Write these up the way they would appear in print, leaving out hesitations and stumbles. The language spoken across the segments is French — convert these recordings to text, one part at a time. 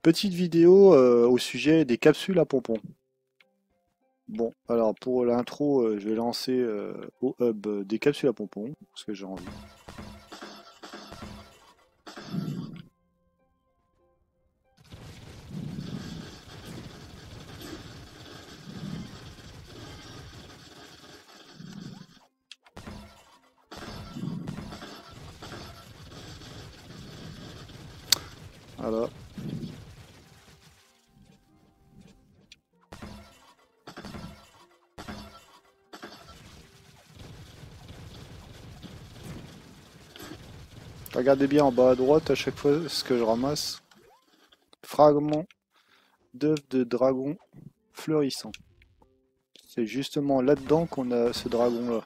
Petite vidéo au sujet des capsules à pompons. Bon, alors pour l'intro, je vais lancer au hub des capsules à pompons, parce que j'ai envie. Voilà. Regardez bien en bas à droite à chaque fois ce que je ramasse. Fragments d'œufs de dragon fleurissant. C'est justement là-dedans qu'on a ce dragon-là.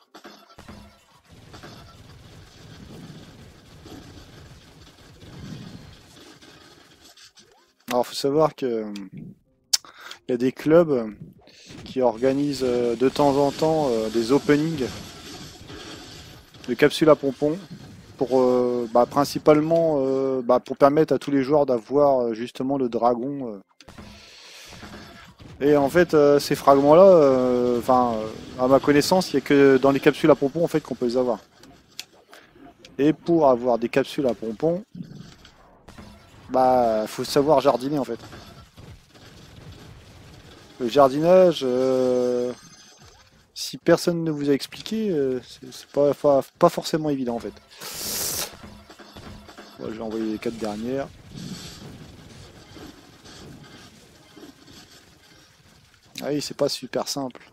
Alors, faut savoir que il y a des clubs qui organisent de temps en temps des openings de capsules à pompons pour principalement pour permettre à tous les joueurs d'avoir justement le dragon. Et en fait, ces fragments-là, à ma connaissance, il n'y a que dans les capsules à pompons en fait qu'on peut les avoir. Et pour avoir des capsules à pompons, faut savoir jardiner en fait. Le jardinage, si personne ne vous a expliqué, c'est pas forcément évident en fait. Bon, je vais envoyer les 4 dernières. Ah oui, c'est pas super simple.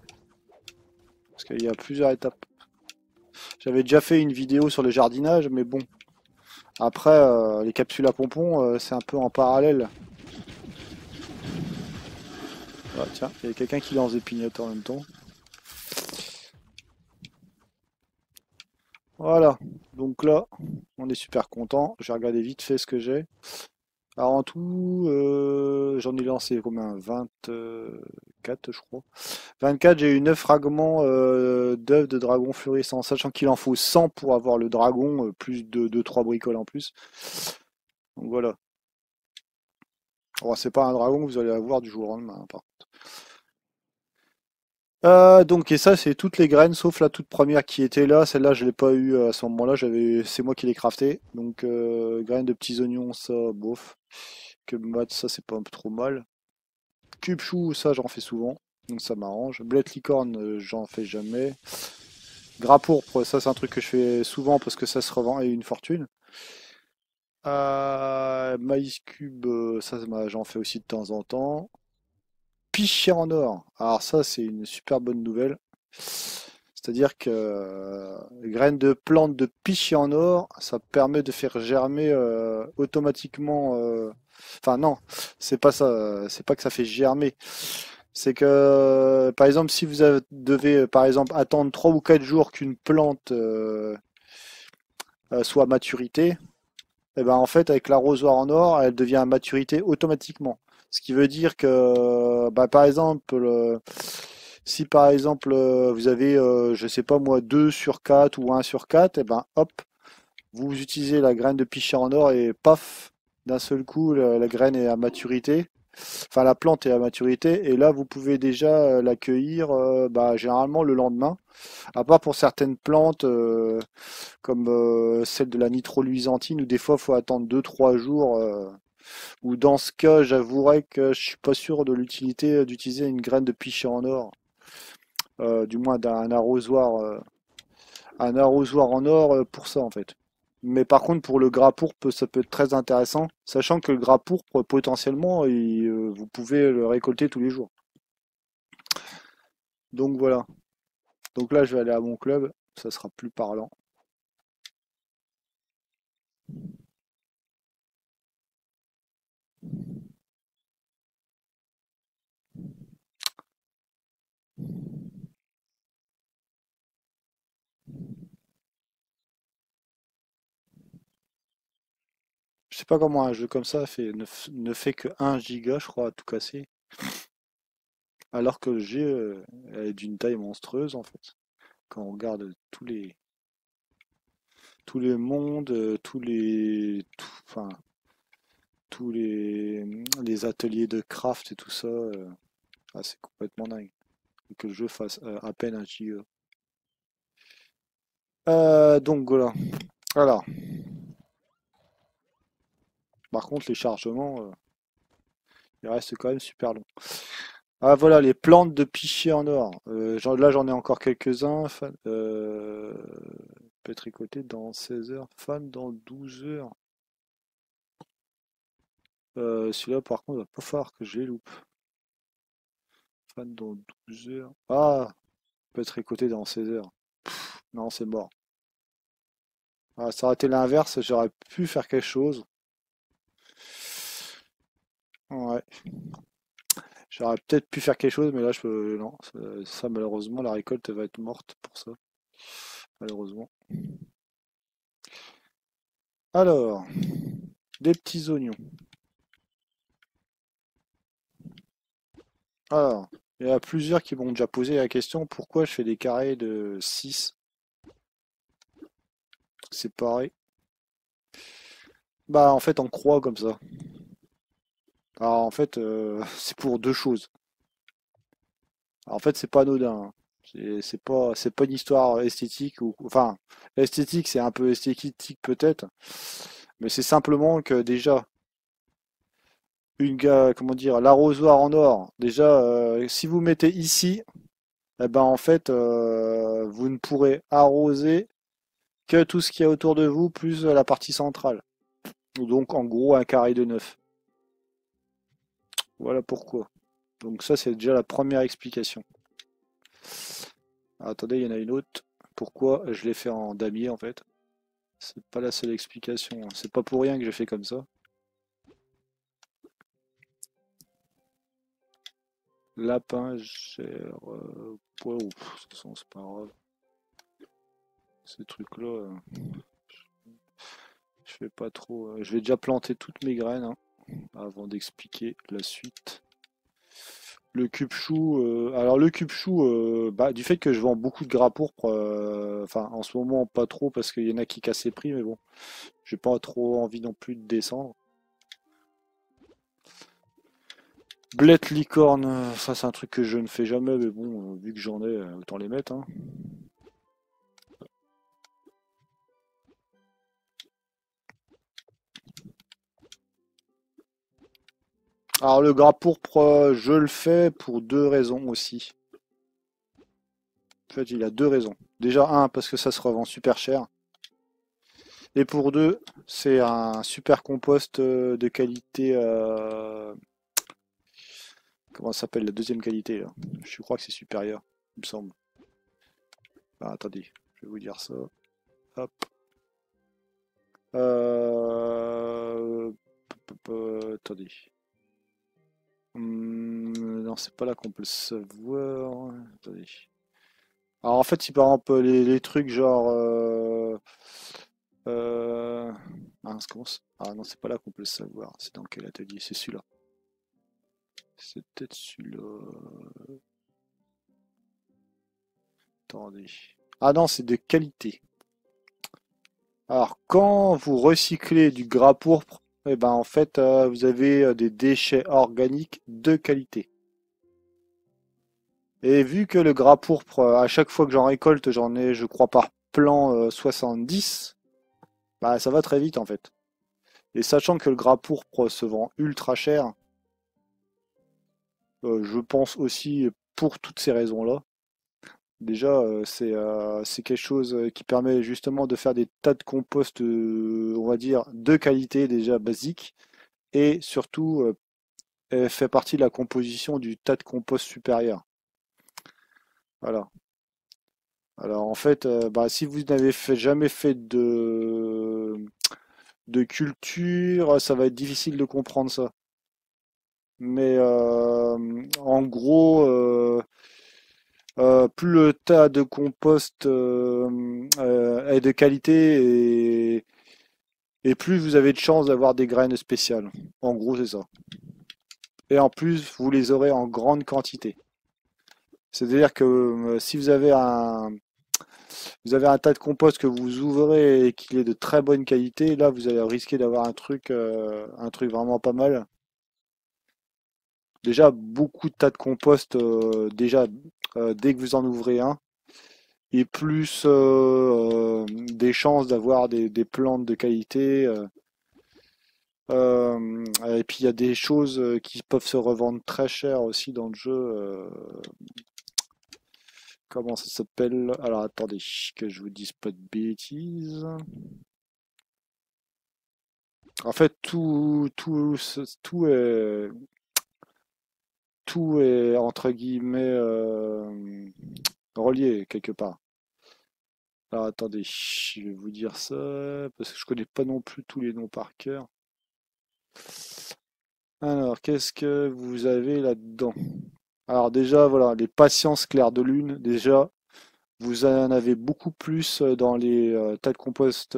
Parce qu'il y a plusieurs étapes. J'avais déjà fait une vidéo sur le jardinage, mais bon. Après, les capsules à pompons, c'est un peu en parallèle. Ah, tiens, il y a quelqu'un qui lance des pignottes en même temps. Voilà. Donc là, on est super content. Je vais regarder vite fait ce que j'ai. Alors en tout, j'en ai lancé combien? 24, je crois. 24, j'ai eu 9 fragments d'œufs de dragon fleurissant, sachant qu'il en faut 100 pour avoir le dragon, plus de 2-3 bricoles en plus. Donc voilà. Bon, c'est pas un dragon que vous allez avoir du jour au lendemain, hein, par contre. Donc et ça c'est toutes les graines sauf la toute première qui était là. Celle-là je l'ai pas eu à ce moment-là. C'est moi qui l'ai crafté. Donc graines de petits oignons, ça bof. Que mat, ça c'est pas trop mal. Cube chou, ça j'en fais souvent. Donc ça m'arrange. Blette licorne, j'en fais jamais. Gras pourpre, ça c'est un truc que je fais souvent parce que ça se revend et une fortune. Maïs cube, j'en fais aussi de temps en temps. Piché en or. Alors ça, c'est une super bonne nouvelle. C'est-à-dire que graines de plantes de piché en or, ça permet de faire germer automatiquement. Enfin non, c'est pas ça. C'est pas que ça fait germer. C'est que, par exemple, si devez, par exemple, attendre 3 ou 4 jours qu'une plante soit à maturité, et ben en fait, avec l'arrosoir en or, elle devient à maturité automatiquement. Ce qui veut dire que, par exemple, si par exemple vous avez, je sais pas moi, 2 sur 4 ou 1 sur 4, et ben hop, vous utilisez la graine de pichet en or et paf, d'un seul coup, la graine est à maturité. Enfin, la plante est à maturité et là, vous pouvez déjà l'accueillir généralement le lendemain. À part pour certaines plantes, comme celle de la nitroluisantine, où des fois, il faut attendre 2-3 jours. Ou dans ce cas, j'avouerais que je suis pas sûr de l'utilité d'utiliser une graine de pichet en or. Du moins un arrosoir en or pour ça, en fait. Mais par contre, pour le gras pourpre, ça peut être très intéressant, sachant que le gras pourpre, potentiellement, vous pouvez le récolter tous les jours. Donc voilà. Donc là, je vais aller à mon club, ça sera plus parlant. Je sais pas comment un jeu comme ça ne fait que 1 giga, je crois, à tout casser. Alors que le jeu est d'une taille monstrueuse, en fait. Quand on regarde tous les mondes, enfin, tous les les ateliers de craft et tout ça. Ah, c'est complètement dingue. Que le jeu fasse à peine un JE. Donc voilà. Alors, par contre, les chargements, ils restent quand même super longs. Ah voilà, les plantes de pichet en or. Là, j'en ai encore quelques-uns. Peut être tricoté dans 16 heures. Fan dans 12 heures. Celui-là, par contre, va pas falloir que je les loupe. Fan dans 12 heures. Ah, peut être tricoté dans 16 heures. Non, c'est mort. Ah, ça aurait été l'inverse, j'aurais pu faire quelque chose. Ouais, j'aurais peut-être pu faire quelque chose, mais là, je peux. Non, ça, malheureusement, la récolte va être morte pour ça. Malheureusement. Alors, des petits oignons. Alors, il y a plusieurs qui m'ont déjà posé la question pourquoi je fais des carrés de 6 séparés. Bah, en fait, en croix comme ça. Alors, en fait, c'est pour deux choses. Alors, en fait, c'est pas anodin, hein. C'est pas une histoire esthétique ou enfin esthétique, c'est un peu esthétique peut-être, mais c'est simplement que déjà comment dire l'arrosoir en or. Déjà, si vous mettez ici, eh ben en fait, vous ne pourrez arroser que tout ce qu'il y a autour de vous plus la partie centrale. Donc en gros un carré de 9. Voilà pourquoi. Donc ça c'est déjà la première explication. Ah, attendez, il y en a une autre. Pourquoi je l'ai fait en damier en fait? C'est pas la seule explication, hein. C'est pas pour rien que j'ai fait comme ça. Lapin, gère, poids, de toute façon, c'est pas grave. Ces trucs-là, je fais pas trop. Je vais déjà planter toutes mes graines, hein, avant d'expliquer la suite. Le cube chou, alors le cube chou, bah, du fait que je vends beaucoup de gras pourpre, enfin en ce moment pas trop parce qu'il y en a qui cassent les prix, mais bon, j'ai pas trop envie non plus de descendre. Blette licorne, ça c'est un truc que je ne fais jamais, mais bon, vu que j'en ai, autant les mettre, hein. Alors le gras pourpre, je le fais pour deux raisons aussi. En fait, il y a deux raisons. Déjà, un, parce que ça se revend super cher. Et pour deux, c'est un super compost de qualité. Comment ça s'appelle la deuxième qualité là? Je crois que c'est supérieur, il me semble. Ah, attendez, je vais vous dire ça. Hop. Euh... Attendez. Non, c'est pas là qu'on peut le savoir. Attendez. Alors en fait, si par exemple les trucs genre euh... Ah non, c'est pas là qu'on peut le savoir. C'est dans quel atelier? C'est celui-là. C'est peut-être celui-là. Attendez. Ah non, c'est de qualité. Alors quand vous recyclez du gras pourpre, eh ben en fait vous avez des déchets organiques de qualité. Et vu que le gras pourpre, à chaque fois que j'en récolte, j'en ai, je crois, par plan 70, bah ça va très vite en fait. Et sachant que le gras pourpre se vend ultra cher, je pense aussi pour toutes ces raisons-là. Déjà, c'est quelque chose qui permet justement de faire des tas de compost, on va dire, de qualité déjà basique, et surtout elle fait partie de la composition du tas de compost supérieur. Voilà. Alors en fait, bah, si vous n'avez jamais fait de culture, ça va être difficile de comprendre ça. Mais en gros, plus le tas de compost est de qualité et plus vous avez de chances d'avoir des graines spéciales. En gros, c'est ça. Et en plus, vous les aurez en grande quantité. C'est-à-dire que si vous avez un tas de compost que vous ouvrez et qu'il est de très bonne qualité, là vous allez risquer d'avoir un truc vraiment pas mal. déjà beaucoup de tas de compost déjà dès que vous en ouvrez un, et plus des chances d'avoir des plantes de qualité. Et puis il y a des choses qui peuvent se revendre très cher aussi dans le jeu. Comment ça s'appelle? Alors attendez, que je vous dise pas de bêtises. En fait, tout est entre guillemets relié quelque part. Alors attendez, je vais vous dire ça parce que je connais pas non plus tous les noms par cœur. Alors, qu'est-ce que vous avez là-dedans? Alors déjà, voilà, les patiences claires de lune, déjà, vous en avez beaucoup plus dans les tas de compost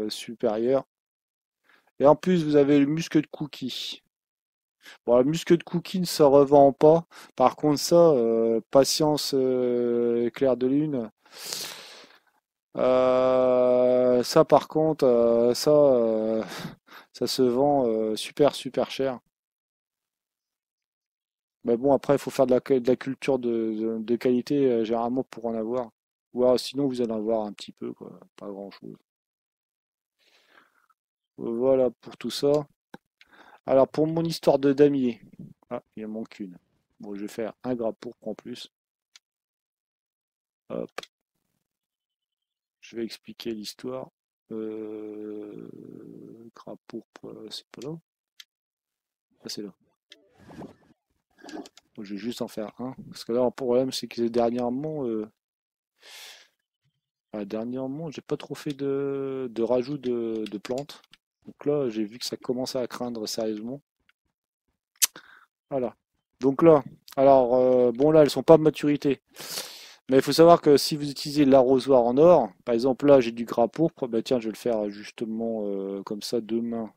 supérieurs. Et en plus, vous avez le musc de cookie. Bon, le musc de cookie ne se revend pas. Par contre, ça, patience claire de lune. Ça, par contre, ça se vend super super cher. Mais bon, après, il faut faire de la culture de qualité généralement pour en avoir. Ou alors, sinon, vous allez en avoir un petit peu, quoi. Pas grand-chose. Voilà pour tout ça. Alors, pour mon histoire de damier. Ah, il en manque une. Bon, je vais faire un gras pourpre en plus. Hop, je vais expliquer l'histoire. Gras pourpre, c'est pas là. Ah, c'est là. Bon, je vais juste en faire un. Parce que là, le problème, c'est que dernièrement, j'ai pas trop fait de rajout de plantes. Donc là, j'ai vu que ça commençait à craindre sérieusement. Voilà. Donc là, alors, bon là, elles sont pas de maturité. Mais il faut savoir que si vous utilisez l'arrosoir en or, par exemple là, j'ai du gras pourpre, bah tiens, je vais le faire justement comme ça demain.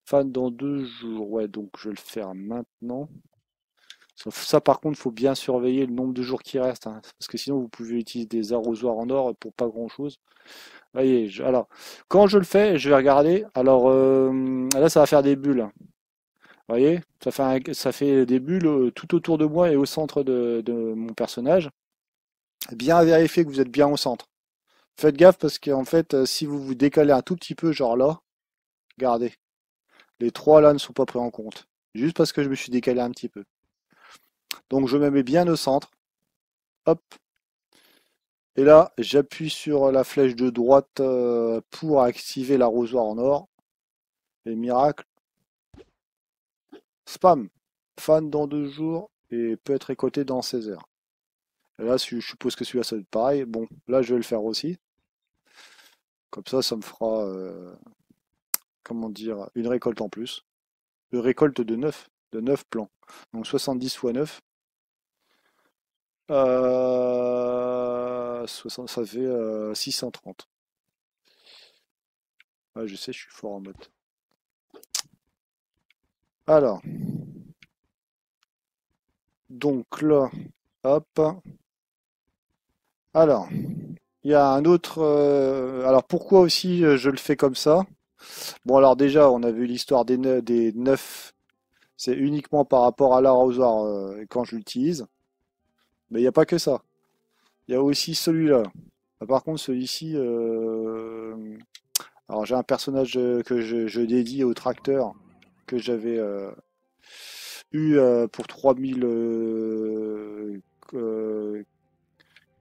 Fan dans 2 jours, ouais, donc je vais le faire maintenant. Ça, par contre, il faut bien surveiller le nombre de jours qui restent, hein, parce que sinon, vous pouvez utiliser des arrosoirs en or pour pas grand-chose. Voyez, alors, quand je le fais, je vais regarder. Alors, là, ça va faire des bulles. Vous voyez, ça fait des bulles tout autour de moi et au centre de mon personnage. Bien vérifier que vous êtes bien au centre. Faites gaffe parce qu'en fait, si vous vous décalez un tout petit peu, genre là, regardez, les trois là ne sont pas pris en compte. Juste parce que je me suis décalé un petit peu. Donc je me mets bien au centre. Hop. Et là, j'appuie sur la flèche de droite pour activer l'arrosoir en or. Et miracle, spam. Fan dans 2 jours et peut être récolté dans 16 heures. Et là, je suppose que celui-là, ça va être pareil. Bon, là, je vais le faire aussi. Comme ça me fera, comment dire, une récolte en plus. Une récolte de neuf plants. Donc 70 fois 9. 60, ça fait 630. Ah, je sais, je suis fort en mode. Alors, donc là, hop. Alors, il y a un autre. Alors, pourquoi aussi je le fais comme ça? Bon, alors déjà, on a vu l'histoire des 9. C'est uniquement par rapport à l'arrosoir quand je l'utilise. Mais il n'y a pas que ça. Il y a aussi celui-là. Par contre, celui-ci. Alors, j'ai un personnage que je dédie au tracteur que j'avais eu pour 3000 euh,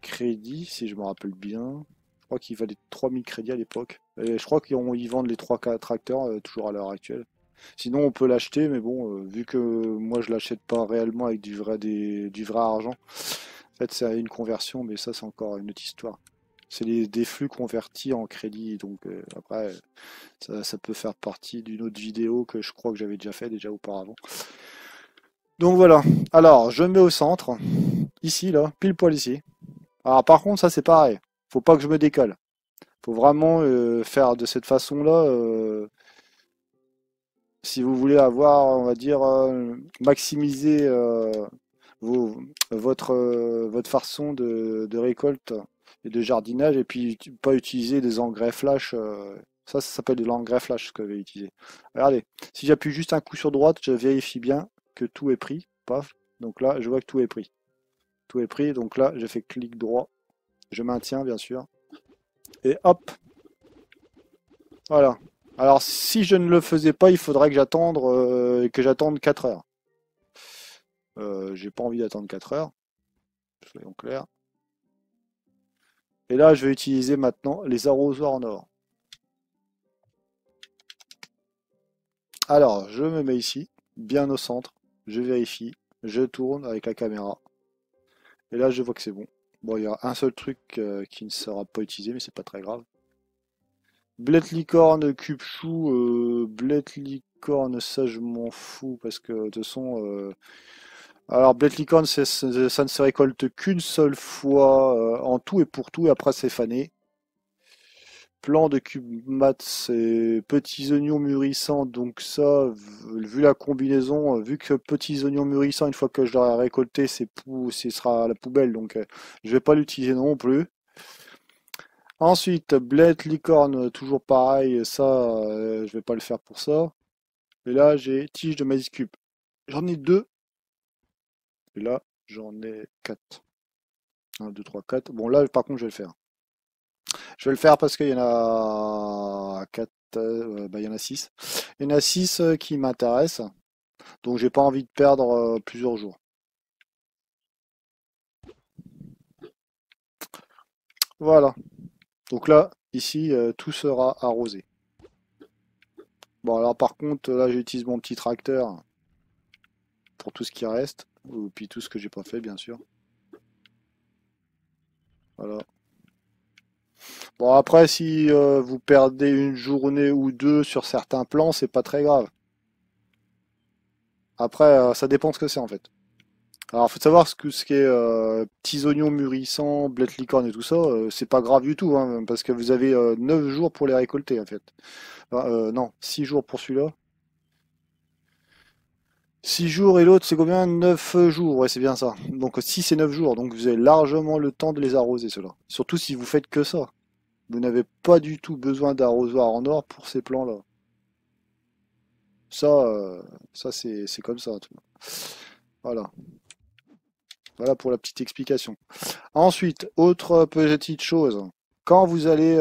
crédits, si je me rappelle bien. Je crois qu'il valait 3000 crédits à l'époque. Et je crois qu'ils vendent les 3 tracteurs toujours à l'heure actuelle. Sinon, on peut l'acheter, mais bon, vu que moi je l'achète pas réellement avec du vrai argent, en fait, c'est une conversion, mais ça, c'est encore une autre histoire. C'est des flux convertis en crédit, donc après, ça peut faire partie d'une autre vidéo que je crois que j'avais déjà fait déjà auparavant. Donc voilà. Alors, je me mets au centre, ici, là, pile poil ici. Alors par contre, ça c'est pareil. Faut pas que je me décale. Faut vraiment faire de cette façon-là. Si vous voulez avoir, on va dire, maximiser vos- votre façon de récolte et de jardinage, et puis pas utiliser des engrais flash. Ça s'appelle de l'engrais flash ce que je vais utiliser. Regardez, si j'appuie juste un coup sur droite, je vérifie bien. que tout est pris. Paf. Donc là, je vois que tout est pris. Tout est pris. Donc là, j'ai fait clic droit. Je maintiens, bien sûr. Et hop. Voilà. Alors, si je ne le faisais pas, il faudrait que j'attende 4 heures. J'ai pas envie d'attendre 4 heures. Soyons clairs. Et là, je vais utiliser maintenant les arrosoirs en or. Alors, je me mets ici, bien au centre. Je vérifie. Je tourne avec la caméra. Et là, je vois que c'est bon. Bon, il y a un seul truc qui ne sera pas utilisé, mais c'est pas très grave. Bled licorne, cube chou, bled licorne, ça je m'en fous parce que de toute façon. Alors, bled licorne, ça ne se récolte qu'une seule fois en tout et pour tout, et après c'est fané. Plan de cube mat, c'est petits oignons mûrissants, donc ça, vu la combinaison, vu que petits oignons mûrissants, une fois que je l'aurai récolté, ce sera à la poubelle, donc je vais pas l'utiliser non plus. Ensuite, bled licorne, toujours pareil, ça, je vais pas le faire pour ça. Et là, j'ai tige de maïs cube. J'en ai deux, et là, j'en ai quatre. Un, deux, trois, quatre. Bon, là, par contre, je vais le faire. Je vais le faire parce qu'il y en a 4, bah, il y en a 6. Il y en a 6 qui m'intéressent, donc j'ai pas envie de perdre plusieurs jours. Voilà. Donc là, ici, tout sera arrosé. Bon, alors par contre, là, j'utilise mon petit tracteur pour tout ce qui reste, ou puis tout ce que j'ai pas fait, bien sûr. Voilà. Bon, après, si vous perdez une journée ou deux sur certains plans, c'est pas très grave. Après, ça dépend de ce que c'est en fait. Alors, faut savoir ce qui est petits oignons mûrissants, blé de licorne et tout ça, c'est pas grave du tout, hein, parce que vous avez 9 jours pour les récolter en fait. Enfin, non, 6 jours pour celui-là. 6 jours et l'autre, c'est combien? 9 jours, ouais, c'est bien ça. Donc 6 et 9 jours, donc vous avez largement le temps de les arroser, ceux-là. Surtout si vous faites que ça. Vous n'avez pas du tout besoin d'arrosoir en or pour ces plans-là. Ça, ça c'est comme ça. Voilà. Voilà pour la petite explication. Ensuite, autre petite chose. Quand vous allez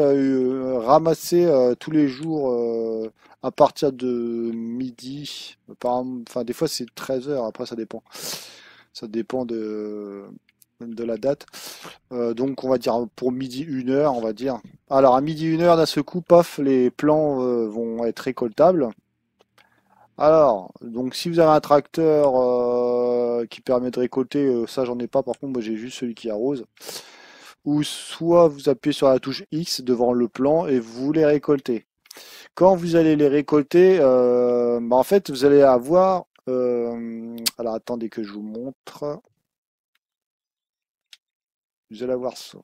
ramasser tous les jours à partir de midi, enfin des fois c'est 13 heures, après ça dépend. Ça dépend de la date. Donc on va dire pour midi 1 heure, on va dire. Alors à midi 1 heure, d'un seul coup, paf, les plants vont être récoltables. Alors, donc si vous avez un tracteur qui permet de récolter, ça j'en ai pas, par contre moi j'ai juste celui qui arrose. Ou soit vous appuyez sur la touche X devant le plan et vous les récoltez. Quand vous allez les récolter, bah, en fait vous allez avoir... alors attendez que je vous montre. Vous allez avoir ça.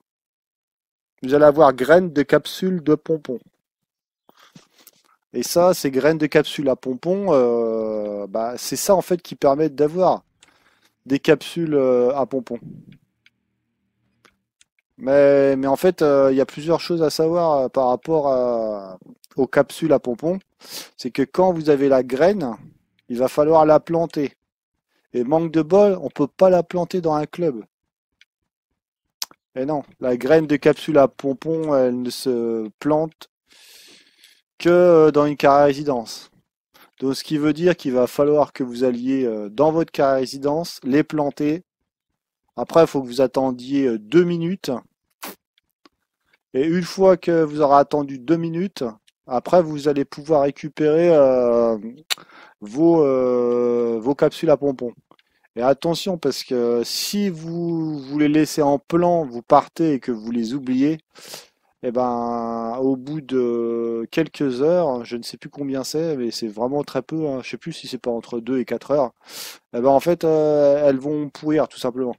Vous allez avoir graines de capsules de pompons. Et ça, ces graines de capsules à pompons, bah, c'est ça en fait qui permet d'avoir des capsules à pompons. Mais en fait, il y a plusieurs choses à savoir par rapport aux capsules à pompons. C'est que quand vous avez la graine, il va falloir la planter. Et manque de bol, on peut pas la planter dans un club. Et non, la graine de capsule à pompons, elle ne se plante que dans une carré résidence. Donc, ce qui veut dire qu'il va falloir que vous alliez dans votre carré résidence, les planter. Après, il faut que vous attendiez 2 minutes. Et une fois que vous aurez attendu 2 minutes, après, vous allez pouvoir récupérer vos capsules à pompons. Et attention, parce que si vous les laissez en plan, vous partez et que vous les oubliez, et ben, au bout de quelques heures, je ne sais plus combien c'est, mais c'est vraiment très peu, hein, je sais plus si c'est pas entre 2 et 4 heures, et ben, en fait, elles vont pourrir, tout simplement.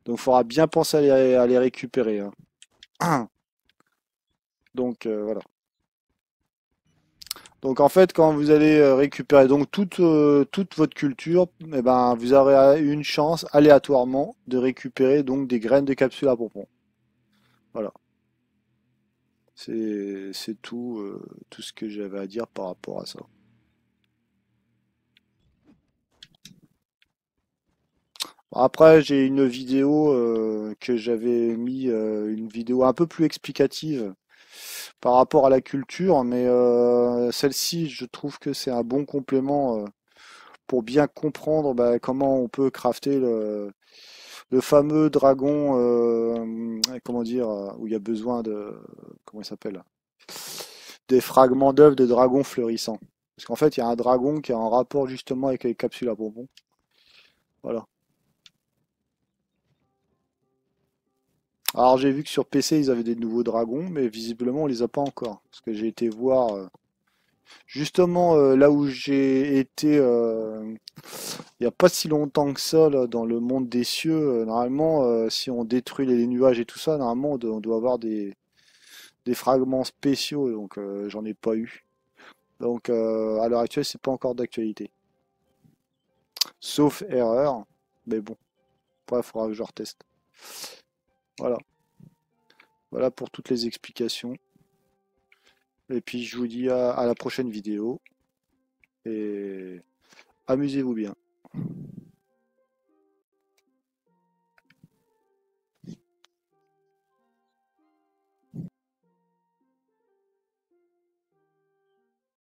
Donc, il faudra bien penser à les récupérer, hein. Donc, voilà. Donc en fait, quand vous allez récupérer donc toute votre culture, eh ben, vous aurez une chance aléatoirement de récupérer donc des graines de capsule à pompons. Voilà, c'est tout, tout ce que j'avais à dire par rapport à ça. Après, j'ai une vidéo que j'avais mis, une vidéo un peu plus explicative par rapport à la culture, mais celle-ci, je trouve que c'est un bon complément pour bien comprendre bah, comment on peut crafter le fameux dragon, comment dire, où il y a besoin de, comment il s'appelle, des fragments d'œufs de dragon fleurissants. Parce qu'en fait, il y a un dragon qui est en rapport justement avec les capsules à bonbons. Voilà. Alors j'ai vu que sur PC ils avaient des nouveaux dragons, mais visiblement on les a pas encore. Parce que j'ai été voir justement là où j'ai été il n'y a pas si longtemps que ça là, dans le monde des cieux. Normalement, si on détruit les nuages et tout ça, normalement on doit avoir des fragments spéciaux, donc j'en ai pas eu. Donc à l'heure actuelle c'est pas encore d'actualité. Sauf erreur, mais bon, après il faudra que je reteste. Voilà, voilà pour toutes les explications. Et puis je vous dis à la prochaine vidéo et amusez-vous bien.